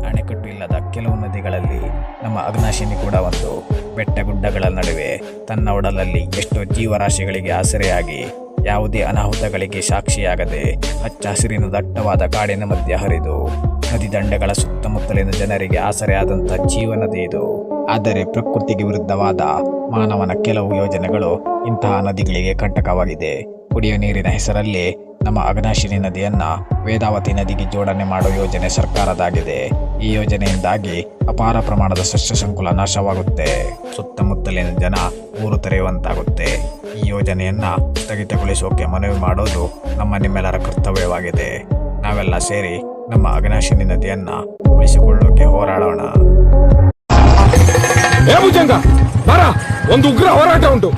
ಅಣೆಕಟ್ಟು ಇಲ್ಲದ ಕೆಲವು ನದಿಗಳಲ್ಲಿ ನಮ್ಮ ಅಘನಾಶಿನಿ ಕೂಡ ಒಂದು. ಬೆಟ್ಟಗುಡ್ಡಗಳ ನಡುವೆ ತನ್ನ ಒಡಲಲ್ಲಿ ಎಷ್ಟೋ ಜೀವರಾಶಿಗಳಿಗೆ ಆಸರೆಯಾಗಿ ಯಾವುದೇ ಅನಾಹುತಗಳಿಗೆ ಸಾಕ್ಷಿಯಾಗದೆ ಹಚ್ಚ ಹಸಿರಿನ ದಟ್ಟವಾದ ಕಾಡಿನ ಮಧ್ಯೆ ಹರಿದು ನದಿ ದಂಡೆಗಳ ಸುತ್ತಮುತ್ತಲಿನ ಜನರಿಗೆ ಆಸರೆಯಾದಂಥ ಜೀವನದಿ ಇದು. ಆದರೆ ಪ್ರಕೃತಿಗೆ ವಿರುದ್ಧವಾದ ಮಾನವನ ಕೆಲವು ಯೋಜನೆಗಳು ಇಂತಹ ನದಿಗಳಿಗೆ ಕಂಟಕವಾಗಿದೆ. ಕುಡಿಯುವ ನೀರಿನ ಹೆಸರಲ್ಲಿ ನಮ್ಮ ಅಘನಾಶಿನಿ ನದಿಯನ್ನ ವೇದಾವತಿ ನದಿಗೆ ಜೋಡಣೆ ಮಾಡುವ ಯೋಜನೆ ಸರ್ಕಾರದಾಗಿದೆ. ಈ ಯೋಜನೆಯಿಂದಾಗಿ ಅಪಾರ ಪ್ರಮಾಣದ ಸಸ್ಯ ಸಂಕುಲ ನಾಶವಾಗುತ್ತೆ. ಸುತ್ತಮುತ್ತಲಿನ ಜನ ಊರು ತೆರೆಯುವಂತಾಗುತ್ತೆ. ಈ ಯೋಜನೆಯನ್ನ ಸ್ಥಗಿತಗೊಳಿಸೋಕೆ ಮನವಿ ಮಾಡೋದು ನಮ್ಮ ನಿಮ್ಮೆಲ್ಲರ ಕರ್ತವ್ಯವಾಗಿದೆ. ನಾವೆಲ್ಲ ಸೇರಿ ನಮ್ಮ ಅಘನಾಶಿನಿ ನದಿಯನ್ನ ಉಳಿಸಿಕೊಳ್ಳೋಕೆ ಹೋರಾಡೋಣ. ಒಂದು ಉಗ್ರ ಹೋರಾಟ ಉಂಟು.